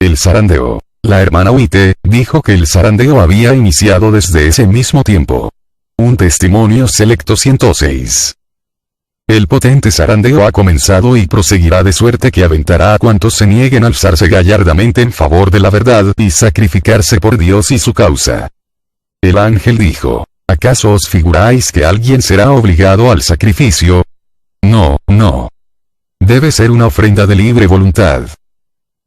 el zarandeo. La hermana White dijo que el zarandeo había iniciado desde ese mismo tiempo. Un testimonio selecto 106. El potente zarandeo ha comenzado y proseguirá de suerte que aventará a cuantos se nieguen a alzarse gallardamente en favor de la verdad y sacrificarse por Dios y su causa. El ángel dijo: ¿acaso os figuráis que alguien será obligado al sacrificio? No, no. Debe ser una ofrenda de libre voluntad.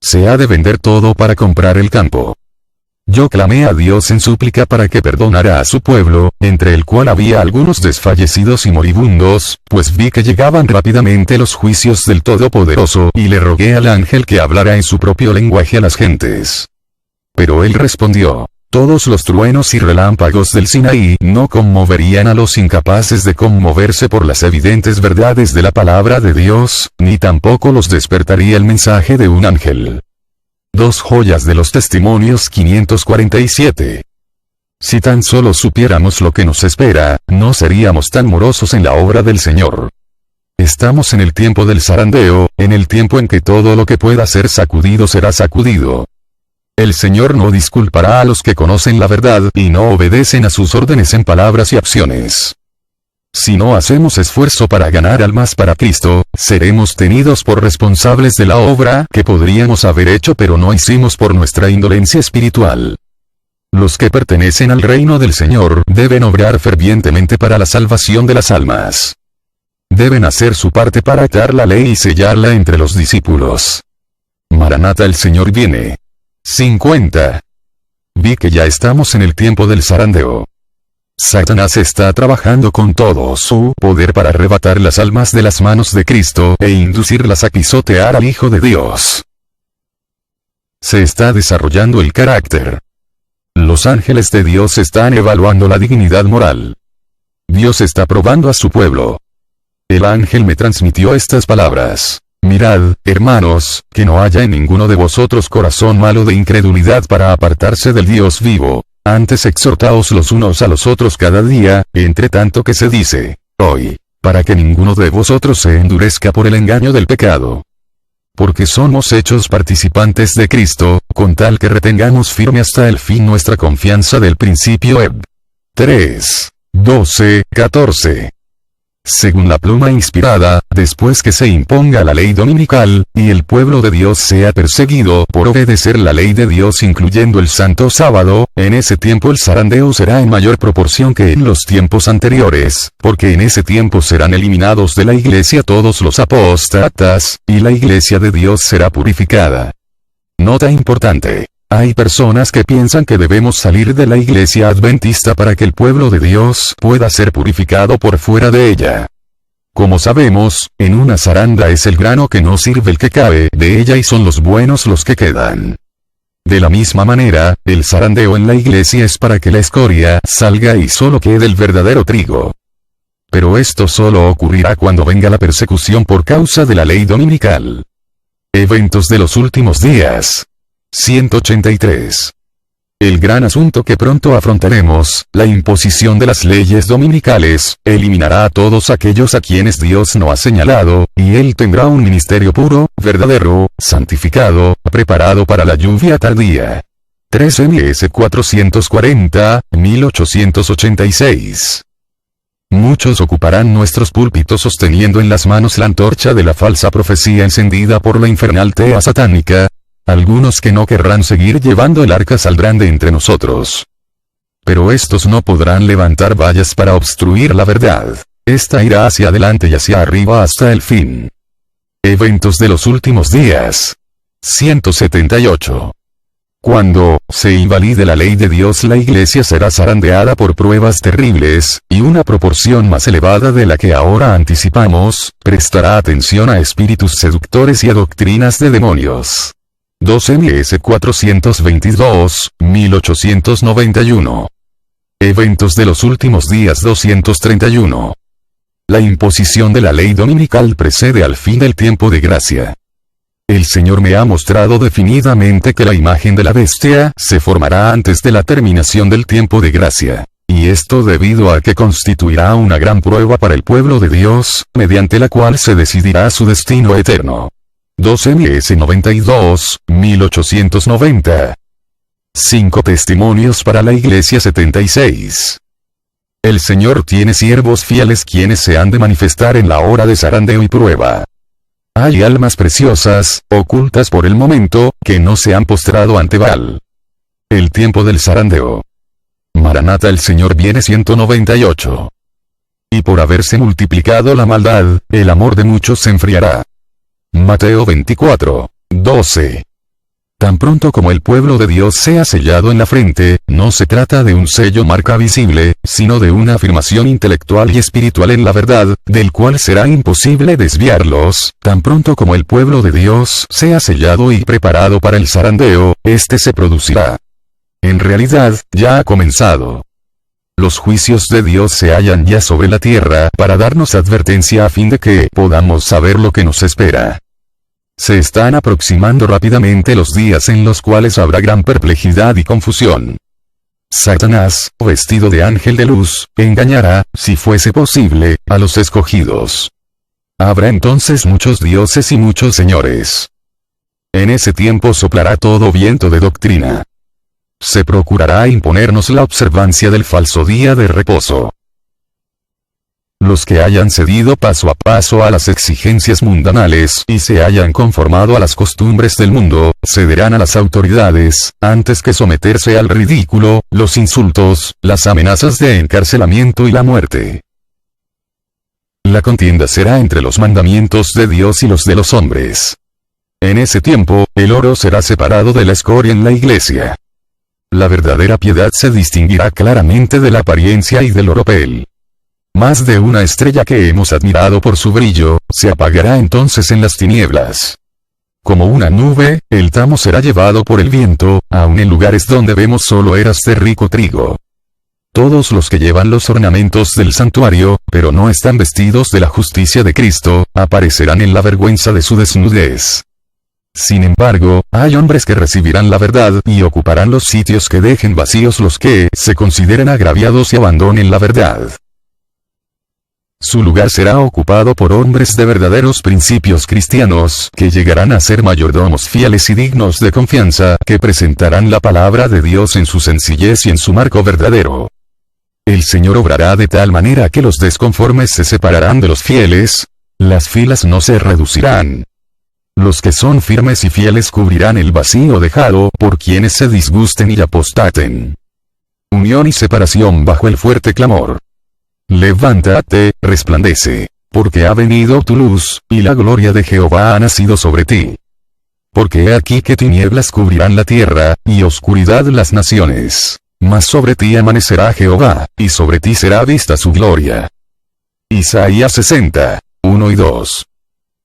Se ha de vender todo para comprar el campo. Yo clamé a Dios en súplica para que perdonara a su pueblo, entre el cual había algunos desfallecidos y moribundos, pues vi que llegaban rápidamente los juicios del Todopoderoso, y le rogué al ángel que hablara en su propio lenguaje a las gentes. Pero él respondió: todos los truenos y relámpagos del Sinaí no conmoverían a los incapaces de conmoverse por las evidentes verdades de la palabra de Dios, ni tampoco los despertaría el mensaje de un ángel. Dos joyas de los testimonios 547. Si tan solo supiéramos lo que nos espera, no seríamos tan morosos en la obra del Señor. Estamos en el tiempo del zarandeo, en el tiempo en que todo lo que pueda ser sacudido será sacudido. El Señor no disculpará a los que conocen la verdad y no obedecen a sus órdenes en palabras y acciones. Si no hacemos esfuerzo para ganar almas para Cristo, seremos tenidos por responsables de la obra que podríamos haber hecho pero no hicimos por nuestra indolencia espiritual. Los que pertenecen al reino del Señor deben obrar fervientemente para la salvación de las almas. Deben hacer su parte para atar la ley y sellarla entre los discípulos. Maranata, el Señor viene. 50. Vi que ya estamos en el tiempo del zarandeo. Satanás está trabajando con todo su poder para arrebatar las almas de las manos de Cristo e inducirlas a pisotear al Hijo de Dios. Se está desarrollando el carácter. Los ángeles de Dios están evaluando la dignidad moral. Dios está probando a su pueblo. El ángel me transmitió estas palabras: mirad, hermanos, que no haya en ninguno de vosotros corazón malo de incredulidad para apartarse del Dios vivo. Antes exhortaos los unos a los otros cada día, entre tanto que se dice, hoy, para que ninguno de vosotros se endurezca por el engaño del pecado. Porque somos hechos participantes de Cristo, con tal que retengamos firme hasta el fin nuestra confianza del principio. 3, 12, 14. Según la pluma inspirada, después que se imponga la ley dominical, y el pueblo de Dios sea perseguido por obedecer la ley de Dios incluyendo el santo sábado, en ese tiempo el zarandeo será en mayor proporción que en los tiempos anteriores, porque en ese tiempo serán eliminados de la iglesia todos los apóstatas, y la iglesia de Dios será purificada. Nota importante. Hay personas que piensan que debemos salir de la iglesia adventista para que el pueblo de Dios pueda ser purificado por fuera de ella. Como sabemos, en una zaranda es el grano que no sirve el que cabe de ella y son los buenos los que quedan. De la misma manera, el zarandeo en la iglesia es para que la escoria salga y solo quede el verdadero trigo. Pero esto solo ocurrirá cuando venga la persecución por causa de la ley dominical. Eventos de los últimos días. 183. El gran asunto que pronto afrontaremos, la imposición de las leyes dominicales, eliminará a todos aquellos a quienes Dios no ha señalado, y Él tendrá un ministerio puro, verdadero, santificado, preparado para la lluvia tardía. 3 MS 440, 1886. Muchos ocuparán nuestros púlpitos sosteniendo en las manos la antorcha de la falsa profecía encendida por la infernal tea satánica. Algunos que no querrán seguir llevando el arca saldrán de entre nosotros. Pero estos no podrán levantar vallas para obstruir la verdad. Esta irá hacia adelante y hacia arriba hasta el fin. Eventos de los últimos días. 178. Cuando se invalide la ley de Dios, la iglesia será zarandeada por pruebas terribles, y una proporción más elevada de la que ahora anticipamos, prestará atención a espíritus seductores y a doctrinas de demonios. 2 MS 422, 1891. Eventos de los últimos días 231. La imposición de la ley dominical precede al fin del tiempo de gracia. El Señor me ha mostrado definidamente que la imagen de la bestia se formará antes de la terminación del tiempo de gracia. Y esto debido a que constituirá una gran prueba para el pueblo de Dios, mediante la cual se decidirá su destino eterno. 2 MS 92, 1890. 5 testimonios para la Iglesia 76. El Señor tiene siervos fieles quienes se han de manifestar en la hora de zarandeo y prueba. Hay almas preciosas, ocultas por el momento, que no se han postrado ante Baal. El tiempo del zarandeo. Maranata, el Señor viene. 198. Y por haberse multiplicado la maldad, el amor de muchos se enfriará. Mateo 24, 12. Tan pronto como el pueblo de Dios sea sellado en la frente, no se trata de un sello marca visible, sino de una afirmación intelectual y espiritual en la verdad, del cual será imposible desviarlos. Tan pronto como el pueblo de Dios sea sellado y preparado para el zarandeo, este se producirá. En realidad, ya ha comenzado. Los juicios de Dios se hallan ya sobre la tierra para darnos advertencia a fin de que podamos saber lo que nos espera. Se están aproximando rápidamente los días en los cuales habrá gran perplejidad y confusión. Satanás, vestido de ángel de luz, engañará, si fuese posible, a los escogidos. Habrá entonces muchos dioses y muchos señores. En ese tiempo soplará todo viento de doctrina. Se procurará imponernos la observancia del falso día de reposo. Los que hayan cedido paso a paso a las exigencias mundanales y se hayan conformado a las costumbres del mundo, cederán a las autoridades, antes que someterse al ridículo, los insultos, las amenazas de encarcelamiento y la muerte. La contienda será entre los mandamientos de Dios y los de los hombres. En ese tiempo, el oro será separado de la escoria en la iglesia. La verdadera piedad se distinguirá claramente de la apariencia y del oropel. Más de una estrella que hemos admirado por su brillo, se apagará entonces en las tinieblas. Como una nube, el tamo será llevado por el viento, aun en lugares donde vemos solo eras de rico trigo. Todos los que llevan los ornamentos del santuario, pero no están vestidos de la justicia de Cristo, aparecerán en la vergüenza de su desnudez. Sin embargo, hay hombres que recibirán la verdad y ocuparán los sitios que dejen vacíos los que se consideren agraviados y abandonen la verdad. Su lugar será ocupado por hombres de verdaderos principios cristianos, que llegarán a ser mayordomos fieles y dignos de confianza, que presentarán la palabra de Dios en su sencillez y en su marco verdadero. El Señor obrará de tal manera que los desconformes se separarán de los fieles, las filas no se reducirán. Los que son firmes y fieles cubrirán el vacío dejado por quienes se disgusten y apostaten. Unión y separación bajo el fuerte clamor. Levántate, resplandece, porque ha venido tu luz, y la gloria de Jehová ha nacido sobre ti. Porque he aquí que tinieblas cubrirán la tierra, y oscuridad las naciones. Mas sobre ti amanecerá Jehová, y sobre ti será vista su gloria. Isaías 60, 1 y 2.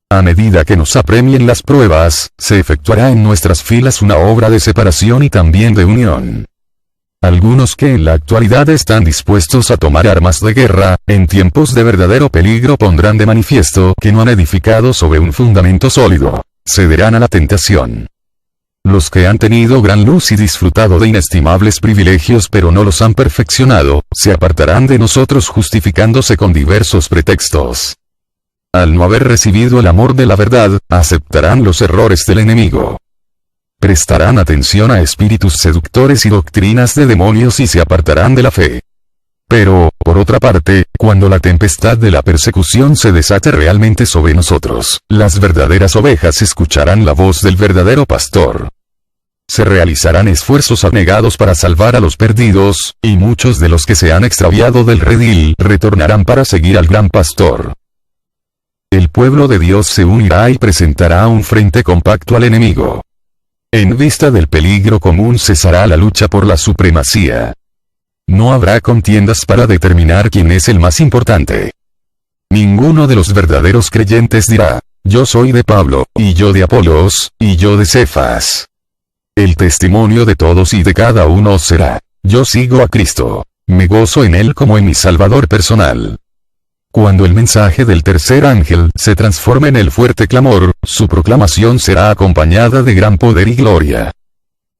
A medida que nos apremien las pruebas, se efectuará en nuestras filas una obra de separación y también de unión. Algunos que en la actualidad están dispuestos a tomar armas de guerra, en tiempos de verdadero peligro pondrán de manifiesto que no han edificado sobre un fundamento sólido. Cederán a la tentación. Los que han tenido gran luz y disfrutado de inestimables privilegios pero no los han perfeccionado, se apartarán de nosotros justificándose con diversos pretextos. Al no haber recibido el amor de la verdad, aceptarán los errores del enemigo. Prestarán atención a espíritus seductores y doctrinas de demonios y se apartarán de la fe. Pero, por otra parte, cuando la tempestad de la persecución se desate realmente sobre nosotros, las verdaderas ovejas escucharán la voz del verdadero pastor. Se realizarán esfuerzos abnegados para salvar a los perdidos, y muchos de los que se han extraviado del redil retornarán para seguir al gran pastor. El pueblo de Dios se unirá y presentará un frente compacto al enemigo. En vista del peligro común cesará la lucha por la supremacía. No habrá contiendas para determinar quién es el más importante. Ninguno de los verdaderos creyentes dirá, yo soy de Pablo, y yo de Apolos, y yo de Cefas. El testimonio de todos y de cada uno será, yo sigo a Cristo, me gozo en Él como en mi Salvador personal. Cuando el mensaje del tercer ángel se transforme en el fuerte clamor, su proclamación será acompañada de gran poder y gloria.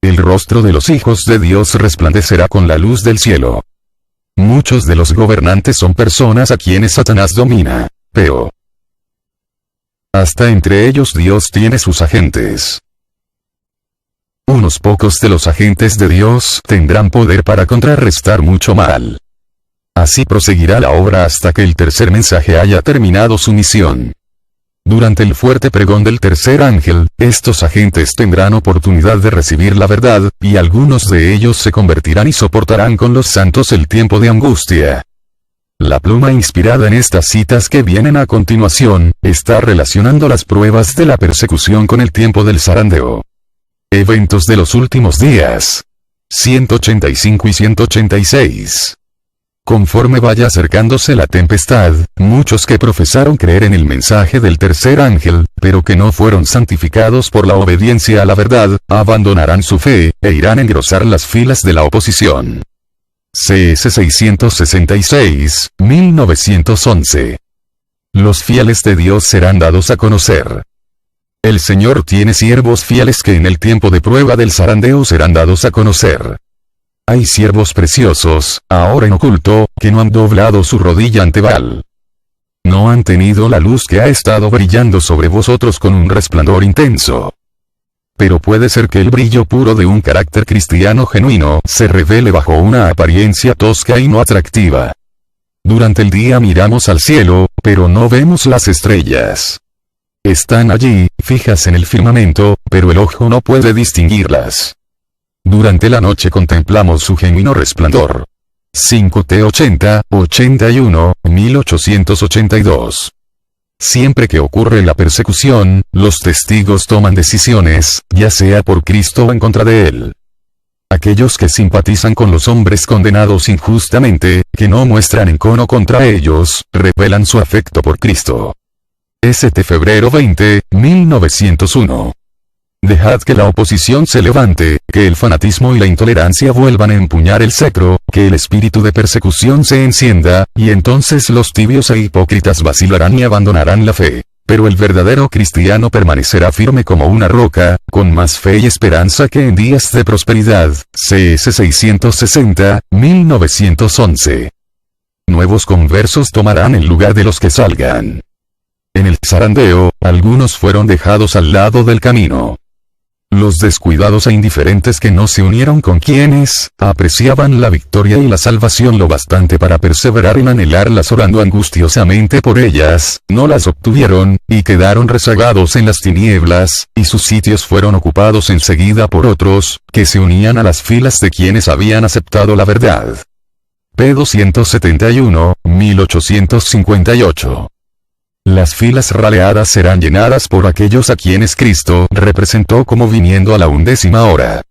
El rostro de los hijos de Dios resplandecerá con la luz del cielo. Muchos de los gobernantes son personas a quienes Satanás domina, pero Hasta entre ellos Dios tiene sus agentes. Unos pocos de los agentes de Dios tendrán poder para contrarrestar mucho mal. Así proseguirá la obra hasta que el tercer mensaje haya terminado su misión. Durante el fuerte pregón del tercer ángel, estos agentes tendrán oportunidad de recibir la verdad, y algunos de ellos se convertirán y soportarán con los santos el tiempo de angustia. La pluma inspirada en estas citas que vienen a continuación, está relacionando las pruebas de la persecución con el tiempo del zarandeo. Eventos de los últimos días. 185 y 186. Conforme vaya acercándose la tempestad, muchos que profesaron creer en el mensaje del tercer ángel, pero que no fueron santificados por la obediencia a la verdad, abandonarán su fe, e irán a engrosar las filas de la oposición. CS 666, 1911. Los fieles de Dios serán dados a conocer. El Señor tiene siervos fieles que en el tiempo de prueba del zarandeo serán dados a conocer. Hay siervos preciosos, ahora en oculto, que no han doblado su rodilla ante Baal. No han tenido la luz que ha estado brillando sobre vosotros con un resplandor intenso. Pero puede ser que el brillo puro de un carácter cristiano genuino se revele bajo una apariencia tosca y no atractiva. Durante el día miramos al cielo, pero no vemos las estrellas. Están allí, fijas en el firmamento, pero el ojo no puede distinguirlas. Durante la noche contemplamos su genuino resplandor. 5T80, 81, 1882. Siempre que ocurre la persecución, los testigos toman decisiones, ya sea por Cristo o en contra de él. Aquellos que simpatizan con los hombres condenados injustamente, que no muestran encono contra ellos, revelan su afecto por Cristo. St. Febrero 20, 1901. Dejad que la oposición se levante, que el fanatismo y la intolerancia vuelvan a empuñar el cetro, que el espíritu de persecución se encienda, y entonces los tibios e hipócritas vacilarán y abandonarán la fe. Pero el verdadero cristiano permanecerá firme como una roca, con más fe y esperanza que en días de prosperidad. CS 660, 1911. Nuevos conversos tomarán el lugar de los que salgan. En el zarandeo, algunos fueron dejados al lado del camino. Los descuidados e indiferentes que no se unieron con quienes apreciaban la victoria y la salvación lo bastante para perseverar en anhelarlas orando angustiosamente por ellas, no las obtuvieron, y quedaron rezagados en las tinieblas, y sus sitios fueron ocupados enseguida por otros, que se unían a las filas de quienes habían aceptado la verdad. P. 271, 1858. Las filas raleadas serán llenadas por aquellos a quienes Cristo representó como viniendo a la 11ª hora.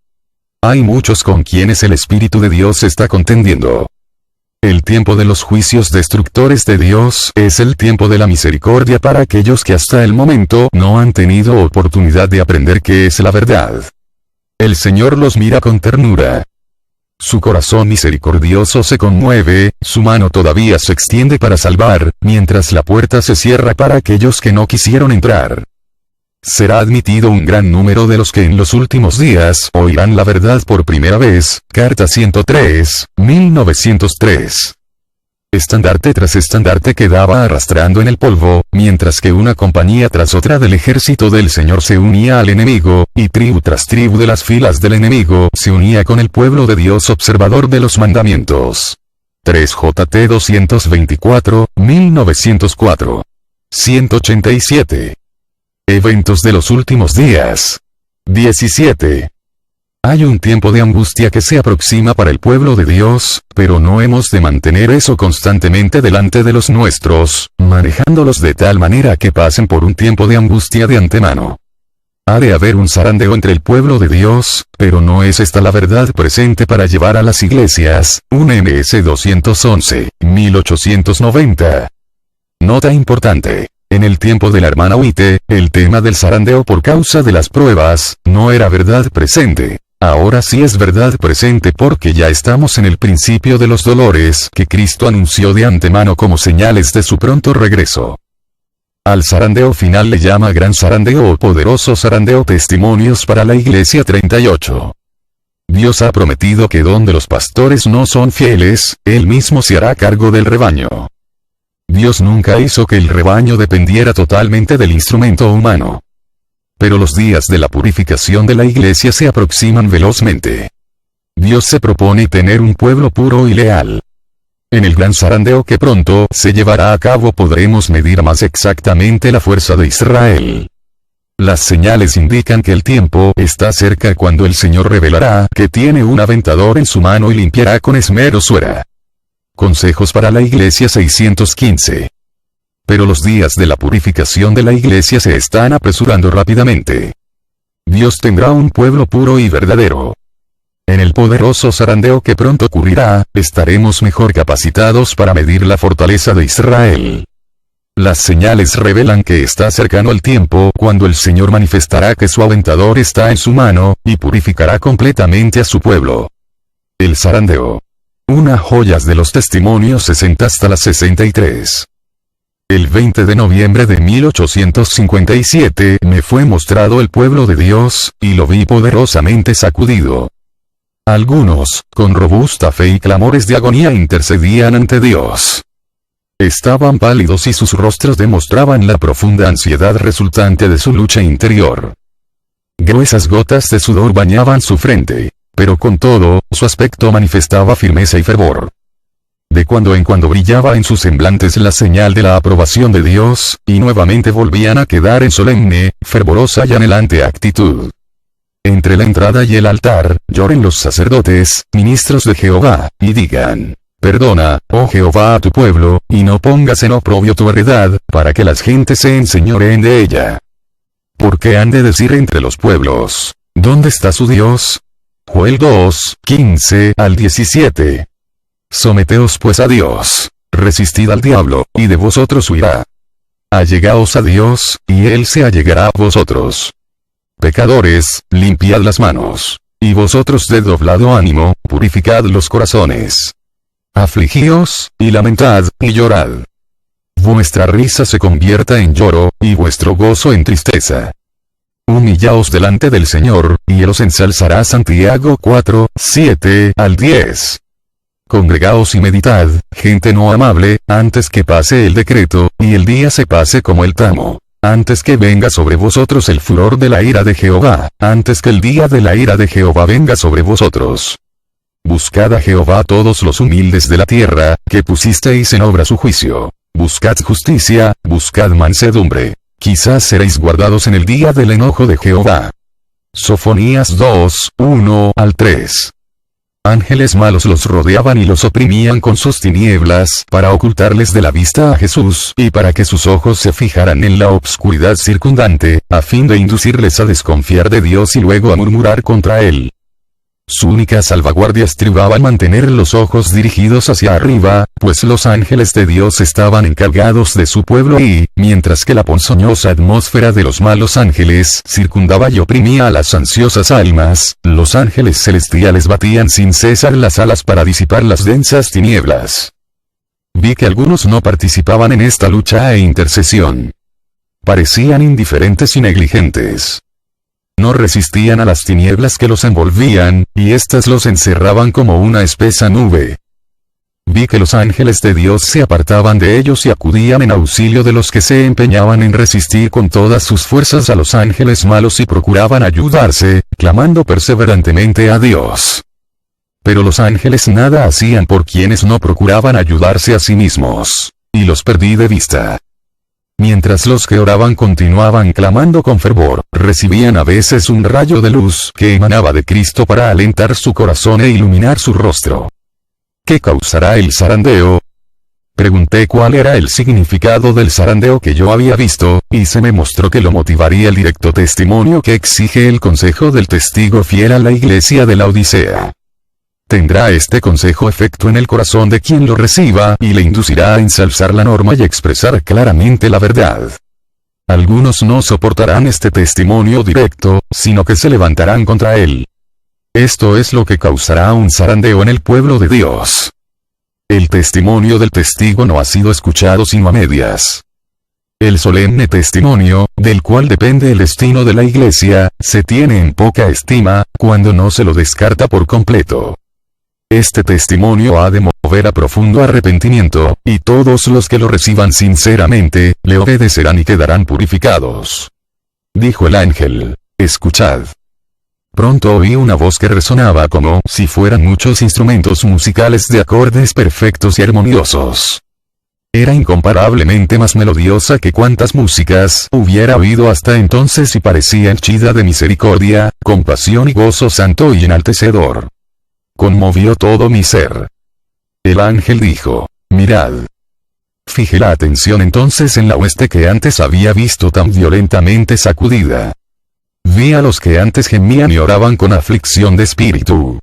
Hay muchos con quienes el Espíritu de Dios está contendiendo. El tiempo de los juicios destructores de Dios es el tiempo de la misericordia para aquellos que hasta el momento no han tenido oportunidad de aprender qué es la verdad. El Señor los mira con ternura. Su corazón misericordioso se conmueve, su mano todavía se extiende para salvar, mientras la puerta se cierra para aquellos que no quisieron entrar. Será admitido un gran número de los que en los últimos días oirán la verdad por primera vez. Carta 103, 1903. Estandarte tras estandarte quedaba arrastrando en el polvo, mientras que una compañía tras otra del ejército del Señor se unía al enemigo, y tribu tras tribu de las filas del enemigo se unía con el pueblo de Dios observador de los mandamientos. 3JT 224, 1904. 187. Eventos de los últimos días. 17. Hay un tiempo de angustia que se aproxima para el pueblo de Dios, pero no hemos de mantener eso constantemente delante de los nuestros, manejándolos de tal manera que pasen por un tiempo de angustia de antemano. Ha de haber un zarandeo entre el pueblo de Dios, pero no es esta la verdad presente para llevar a las iglesias. Un MS 211, 1890. Nota importante. En el tiempo de la hermana White, el tema del zarandeo por causa de las pruebas, no era verdad presente. Ahora sí es verdad presente porque ya estamos en el principio de los dolores que Cristo anunció de antemano como señales de su pronto regreso. Al zarandeo final le llama gran zarandeo o poderoso zarandeo. Testimonios para la Iglesia 38. Dios ha prometido que donde los pastores no son fieles, Él mismo se hará cargo del rebaño. Dios nunca hizo que el rebaño dependiera totalmente del instrumento humano. Pero los días de la purificación de la iglesia se aproximan velozmente. Dios se propone tener un pueblo puro y leal. En el gran zarandeo que pronto se llevará a cabo podremos medir más exactamente la fuerza de Israel. Las señales indican que el tiempo está cerca cuando el Señor revelará que tiene un aventador en su mano y limpiará con esmero su era. Consejos para la Iglesia 615. Pero los días de la purificación de la Iglesia se están apresurando rápidamente. Dios tendrá un pueblo puro y verdadero. En el poderoso zarandeo que pronto ocurrirá, estaremos mejor capacitados para medir la fortaleza de Israel. Las señales revelan que está cercano el tiempo cuando el Señor manifestará que su aventador está en su mano, y purificará completamente a su pueblo. El zarandeo. Una joyas de los testimonios 60 hasta las 63. El 20 de noviembre de 1857 me fue mostrado el pueblo de Dios, y lo vi poderosamente sacudido. Algunos, con robusta fe y clamores de agonía intercedían ante Dios. Estaban pálidos y sus rostros demostraban la profunda ansiedad resultante de su lucha interior. Gruesas gotas de sudor bañaban su frente, pero con todo, su aspecto manifestaba firmeza y fervor. De cuando en cuando brillaba en sus semblantes la señal de la aprobación de Dios, y nuevamente volvían a quedar en solemne, fervorosa y anhelante actitud. Entre la entrada y el altar, lloren los sacerdotes, ministros de Jehová, y digan: Perdona, oh Jehová, a tu pueblo, y no pongas en oprobio tu heredad, para que las gentes se enseñoreen de ella. Porque han de decir entre los pueblos: ¿Dónde está su Dios? Joel 2, 15 al 17. Someteos pues a Dios, resistid al diablo, y de vosotros huirá. Allegaos a Dios, y él se allegará a vosotros. Pecadores, limpiad las manos, y vosotros de doblado ánimo, purificad los corazones. Afligíos, y lamentad, y llorad. Vuestra risa se convierta en lloro, y vuestro gozo en tristeza. Humillaos delante del Señor, y él os ensalzará. Santiago 4, 7 al 10. Congregaos y meditad, gente no amable, antes que pase el decreto, y el día se pase como el tamo. Antes que venga sobre vosotros el furor de la ira de Jehová, antes que el día de la ira de Jehová venga sobre vosotros. Buscad a Jehová todos los humildes de la tierra, que pusisteis en obra su juicio. Buscad justicia, buscad mansedumbre. Quizás seréis guardados en el día del enojo de Jehová. Sofonías 2, 1 al 3. Ángeles malos los rodeaban y los oprimían con sus tinieblas, para ocultarles de la vista a Jesús, y para que sus ojos se fijaran en la obscuridad circundante, a fin de inducirles a desconfiar de Dios y luego a murmurar contra él. Su única salvaguardia estribaba en mantener los ojos dirigidos hacia arriba, pues los ángeles de Dios estaban encargados de su pueblo y, mientras que la ponzoñosa atmósfera de los malos ángeles circundaba y oprimía a las ansiosas almas, los ángeles celestiales batían sin cesar las alas para disipar las densas tinieblas. Vi que algunos no participaban en esta lucha e intercesión. Parecían indiferentes y negligentes. No resistían a las tinieblas que los envolvían, y éstas los encerraban como una espesa nube. Vi que los ángeles de Dios se apartaban de ellos y acudían en auxilio de los que se empeñaban en resistir con todas sus fuerzas a los ángeles malos y procuraban ayudarse, clamando perseverantemente a Dios. Pero los ángeles nada hacían por quienes no procuraban ayudarse a sí mismos, y los perdí de vista. Mientras los que oraban continuaban clamando con fervor, recibían a veces un rayo de luz que emanaba de Cristo para alentar su corazón e iluminar su rostro. ¿Qué causará el zarandeo? Pregunté cuál era el significado del zarandeo que yo había visto, y se me mostró que lo motivaría el directo testimonio que exige el consejo del testigo fiel a la iglesia de la Odisea. Tendrá este consejo efecto en el corazón de quien lo reciba y le inducirá a ensalzar la norma y expresar claramente la verdad. Algunos no soportarán este testimonio directo, sino que se levantarán contra él. Esto es lo que causará un zarandeo en el pueblo de Dios. El testimonio del testigo no ha sido escuchado sino a medias. El solemne testimonio, del cual depende el destino de la iglesia, se tiene en poca estima, cuando no se lo descarta por completo. Este testimonio ha de mover a profundo arrepentimiento, y todos los que lo reciban sinceramente, le obedecerán y quedarán purificados. Dijo el ángel: escuchad. Pronto oí una voz que resonaba como si fueran muchos instrumentos musicales de acordes perfectos y armoniosos. Era incomparablemente más melodiosa que cuantas músicas hubiera oído hasta entonces y parecía henchida de misericordia, compasión y gozo santo y enaltecedor. Conmovió todo mi ser. El ángel dijo: mirad. Fijé la atención entonces en la hueste que antes había visto tan violentamente sacudida. Vi a los que antes gemían y oraban con aflicción de espíritu.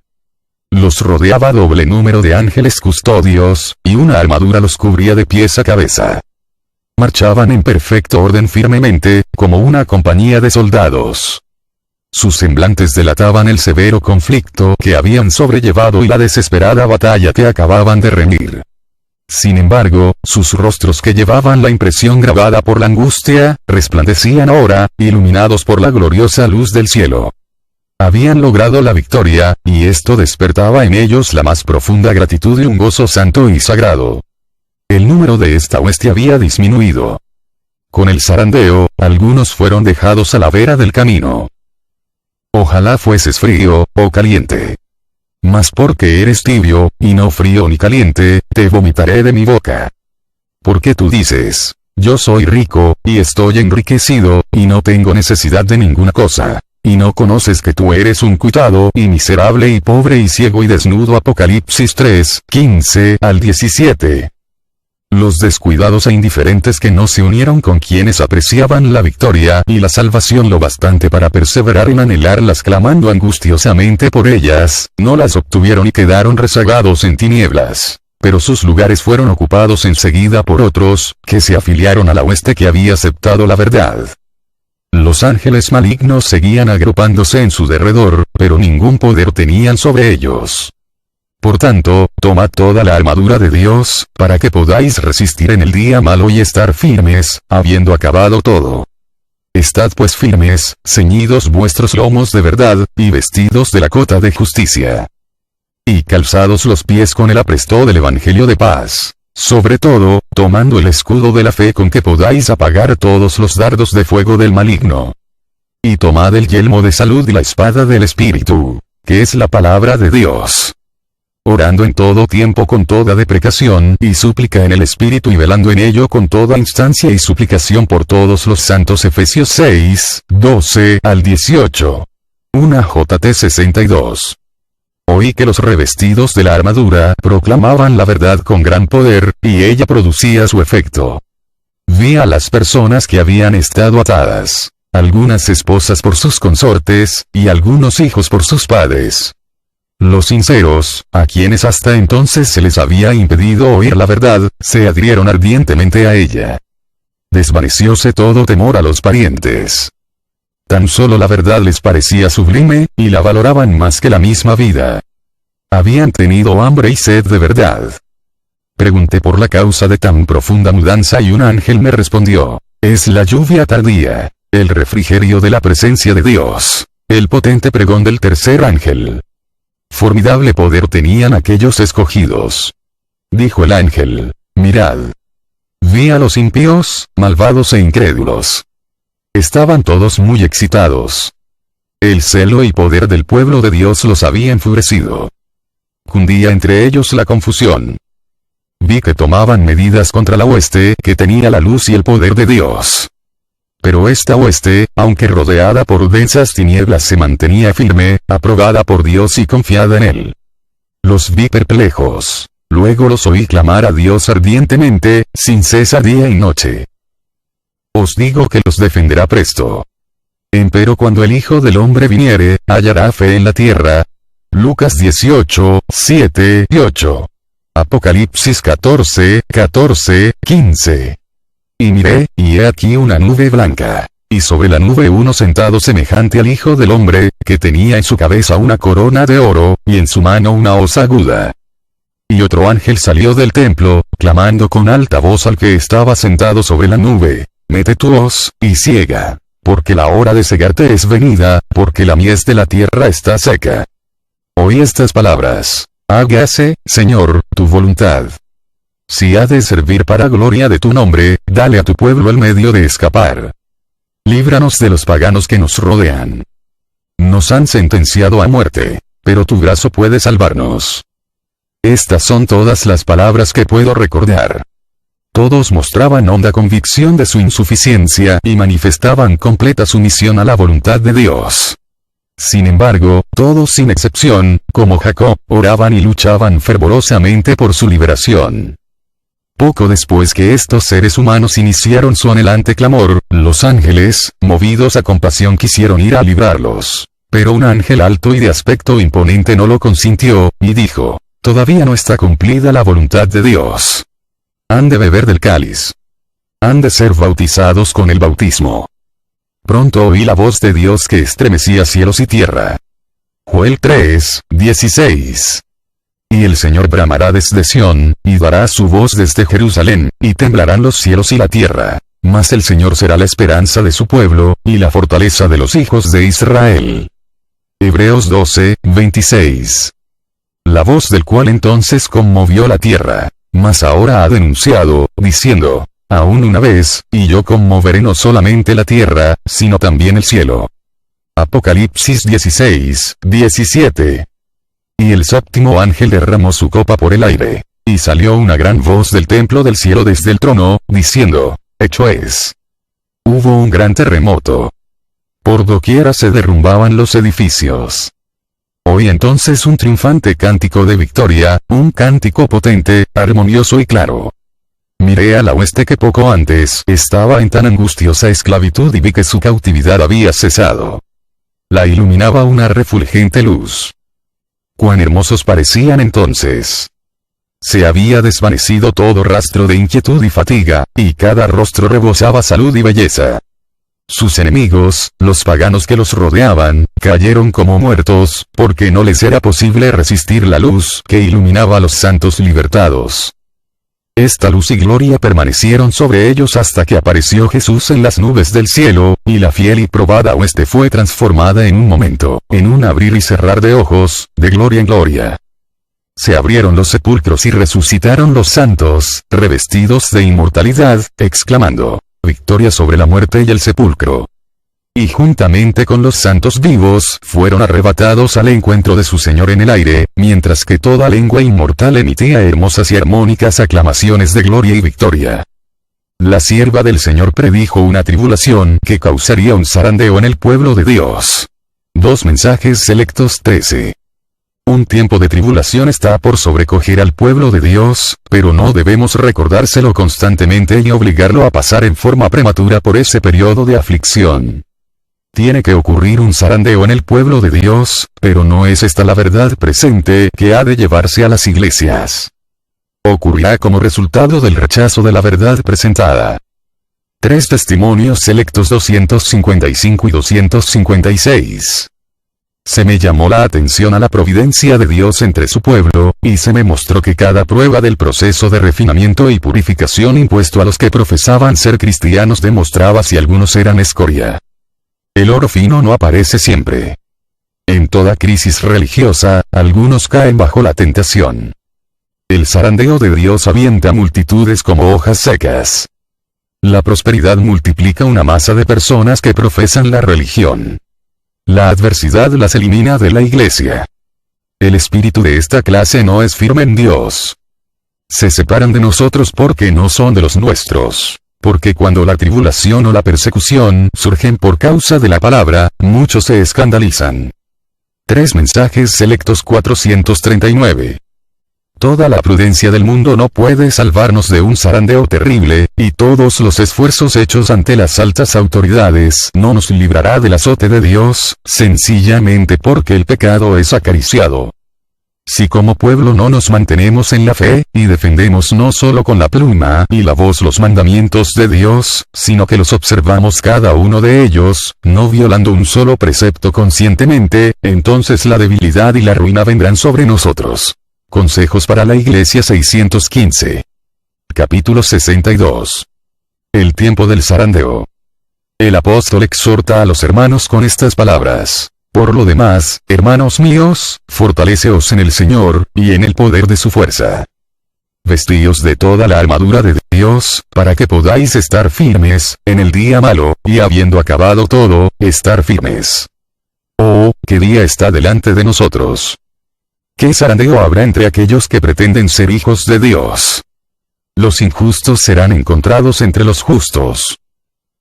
Los rodeaba doble número de ángeles custodios, y una armadura los cubría de pies a cabeza. Marchaban en perfecto orden firmemente, como una compañía de soldados. Sus semblantes delataban el severo conflicto que habían sobrellevado y la desesperada batalla que acababan de rendir. Sin embargo, sus rostros, que llevaban la impresión grabada por la angustia, resplandecían ahora, iluminados por la gloriosa luz del cielo. Habían logrado la victoria, y esto despertaba en ellos la más profunda gratitud y un gozo santo y sagrado. El número de esta hueste había disminuido. Con el zarandeo, algunos fueron dejados a la vera del camino. Ojalá fueses frío, o caliente. Mas porque eres tibio, y no frío ni caliente, te vomitaré de mi boca. Porque tú dices: yo soy rico, y estoy enriquecido, y no tengo necesidad de ninguna cosa. Y no conoces que tú eres un cuitado, y miserable y pobre y ciego y desnudo. Apocalipsis 3, 15 al 17. Los descuidados e indiferentes que no se unieron con quienes apreciaban la victoria y la salvación lo bastante para perseverar en anhelarlas clamando angustiosamente por ellas, no las obtuvieron y quedaron rezagados en tinieblas. Pero sus lugares fueron ocupados enseguida por otros, que se afiliaron a la hueste que había aceptado la verdad. Los ángeles malignos seguían agrupándose en su derredor, pero ningún poder tenían sobre ellos. Por tanto, tomad toda la armadura de Dios, para que podáis resistir en el día malo y estar firmes, habiendo acabado todo. Estad pues firmes, ceñidos vuestros lomos de verdad, y vestidos de la cota de justicia. Y calzados los pies con el apresto del evangelio de paz. Sobre todo, tomando el escudo de la fe con que podáis apagar todos los dardos de fuego del maligno. Y tomad el yelmo de salud y la espada del Espíritu, que es la palabra de Dios. Orando en todo tiempo con toda deprecación y súplica en el Espíritu y velando en ello con toda instancia y suplicación por todos los santos. Efesios 6, 12 al 18. 1 JT 62. Oí que los revestidos de la armadura proclamaban la verdad con gran poder, y ella producía su efecto. Vi a las personas que habían estado atadas, algunas esposas por sus consortes, y algunos hijos por sus padres. Los sinceros, a quienes hasta entonces se les había impedido oír la verdad, se adhirieron ardientemente a ella. Desvanecióse todo temor a los parientes. Tan solo la verdad les parecía sublime, y la valoraban más que la misma vida. Habían tenido hambre y sed de verdad. Pregunté por la causa de tan profunda mudanza y un ángel me respondió: es la lluvia tardía, el refrigerio de la presencia de Dios, el potente pregón del tercer ángel. Formidable poder tenían aquellos escogidos. Dijo el ángel: mirad. Vi a los impíos, malvados e incrédulos. Estaban todos muy excitados. El celo y poder del pueblo de Dios los había enfurecido. Cundía entre ellos la confusión. Vi que tomaban medidas contra la hueste que tenía la luz y el poder de Dios. Pero esta hueste, aunque rodeada por densas tinieblas, se mantenía firme, aprobada por Dios y confiada en Él. Los vi perplejos. Luego los oí clamar a Dios ardientemente, sin cesar día y noche. Os digo que los defenderá presto. Empero cuando el Hijo del Hombre viniere, hallará fe en la tierra. Lucas 18, 7 y 8. Apocalipsis 14, 14, 15. Y miré, y he aquí una nube blanca, y sobre la nube uno sentado semejante al Hijo del Hombre, que tenía en su cabeza una corona de oro, y en su mano una hoz aguda. Y otro ángel salió del templo, clamando con alta voz al que estaba sentado sobre la nube: mete tu hoz, y ciega, porque la hora de cegarte es venida, porque la mies de la tierra está seca. Oí estas palabras. Hágase, Señor, tu voluntad. Si ha de servir para gloria de tu nombre, dale a tu pueblo el medio de escapar. Líbranos de los paganos que nos rodean. Nos han sentenciado a muerte, pero tu brazo puede salvarnos. Estas son todas las palabras que puedo recordar. Todos mostraban honda convicción de su insuficiencia y manifestaban completa sumisión a la voluntad de Dios. Sin embargo, todos sin excepción, como Jacob, oraban y luchaban fervorosamente por su liberación. Poco después que estos seres humanos iniciaron su anhelante clamor, los ángeles, movidos a compasión, quisieron ir a librarlos. Pero un ángel alto y de aspecto imponente no lo consintió, y dijo: todavía no está cumplida la voluntad de Dios. Han de beber del cáliz. Han de ser bautizados con el bautismo. Pronto oí la voz de Dios que estremecía cielos y tierra. Joel 3:16. Y el Señor bramará desde Sión, y dará su voz desde Jerusalén, y temblarán los cielos y la tierra. Mas el Señor será la esperanza de su pueblo, y la fortaleza de los hijos de Israel. Hebreos 12:26. La voz del cual entonces conmovió la tierra, mas ahora ha denunciado, diciendo: aún una vez, y yo conmoveré no solamente la tierra, sino también el cielo. Apocalipsis 16:17. Y el séptimo ángel derramó su copa por el aire, y salió una gran voz del templo del cielo desde el trono, diciendo: hecho es. Hubo un gran terremoto. Por doquiera se derrumbaban los edificios. Oí entonces un triunfante cántico de victoria, un cántico potente, armonioso y claro. Miré a la hueste que poco antes estaba en tan angustiosa esclavitud y vi que su cautividad había cesado. La iluminaba una refulgente luz. Cuán hermosos parecían entonces. Se había desvanecido todo rastro de inquietud y fatiga, y cada rostro rebosaba salud y belleza. Sus enemigos, los paganos que los rodeaban, cayeron como muertos, porque no les era posible resistir la luz que iluminaba a los santos libertados. Esta luz y gloria permanecieron sobre ellos hasta que apareció Jesús en las nubes del cielo, y la fiel y probada hueste fue transformada en un momento, en un abrir y cerrar de ojos, de gloria en gloria. Se abrieron los sepulcros y resucitaron los santos, revestidos de inmortalidad, exclamando: victoria sobre la muerte y el sepulcro. Y juntamente con los santos vivos, fueron arrebatados al encuentro de su Señor en el aire, mientras que toda lengua inmortal emitía hermosas y armónicas aclamaciones de gloria y victoria. La sierva del Señor predijo una tribulación que causaría un zarandeo en el pueblo de Dios. Dos mensajes selectos 13. Un tiempo de tribulación está por sobrecoger al pueblo de Dios, pero no debemos recordárselo constantemente y obligarlo a pasar en forma prematura por ese periodo de aflicción. Tiene que ocurrir un zarandeo en el pueblo de Dios, pero no es esta la verdad presente que ha de llevarse a las iglesias. Ocurrirá como resultado del rechazo de la verdad presentada. Tres testimonios selectos 255 y 256. Se me llamó la atención a la providencia de Dios entre su pueblo, y se me mostró que cada prueba del proceso de refinamiento y purificación impuesto a los que profesaban ser cristianos demostraba si algunos eran escoria. El oro fino no aparece siempre. En toda crisis religiosa, algunos caen bajo la tentación. El zarandeo de Dios avienta multitudes como hojas secas. La prosperidad multiplica una masa de personas que profesan la religión. La adversidad las elimina de la iglesia. El espíritu de esta clase no es firme en Dios. Se separan de nosotros porque no son de los nuestros. Porque cuando la tribulación o la persecución surgen por causa de la palabra, muchos se escandalizan. Tres mensajes selectos 439. Toda la prudencia del mundo no puede salvarnos de un zarandeo terrible, y todos los esfuerzos hechos ante las altas autoridades no nos librará del azote de Dios, sencillamente porque el pecado es acariciado. Si como pueblo no nos mantenemos en la fe, y defendemos no solo con la pluma y la voz los mandamientos de Dios, sino que los observamos cada uno de ellos, no violando un solo precepto conscientemente, entonces la debilidad y la ruina vendrán sobre nosotros. Consejos para la Iglesia 615. Capítulo 62. El tiempo del zarandeo. El apóstol exhorta a los hermanos con estas palabras. Por lo demás, hermanos míos, fortaleceos en el Señor, y en el poder de su fuerza. Vestíos de toda la armadura de Dios, para que podáis estar firmes, en el día malo, y habiendo acabado todo, estar firmes. Oh, ¿qué día está delante de nosotros? ¿Qué zarandeo habrá entre aquellos que pretenden ser hijos de Dios? Los injustos serán encontrados entre los justos.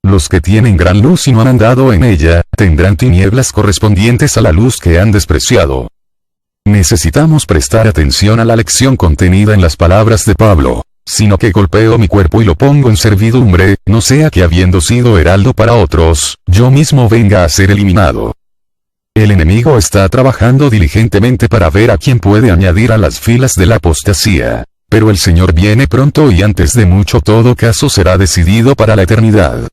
Los que tienen gran luz y no han andado en ella, tendrán tinieblas correspondientes a la luz que han despreciado. Necesitamos prestar atención a la lección contenida en las palabras de Pablo, sino que golpeo mi cuerpo y lo pongo en servidumbre, no sea que habiendo sido heraldo para otros, yo mismo venga a ser eliminado. El enemigo está trabajando diligentemente para ver a quién puede añadir a las filas de la apostasía. Pero el Señor viene pronto y antes de mucho todo caso será decidido para la eternidad.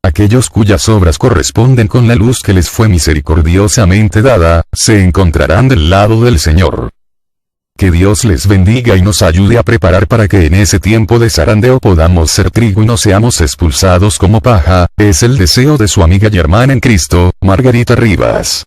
Aquellos cuyas obras corresponden con la luz que les fue misericordiosamente dada, se encontrarán del lado del Señor. Que Dios les bendiga y nos ayude a preparar para que en ese tiempo de zarandeo podamos ser trigo y no seamos expulsados como paja, es el deseo de su amiga y hermana en Cristo, Margarita Rivas.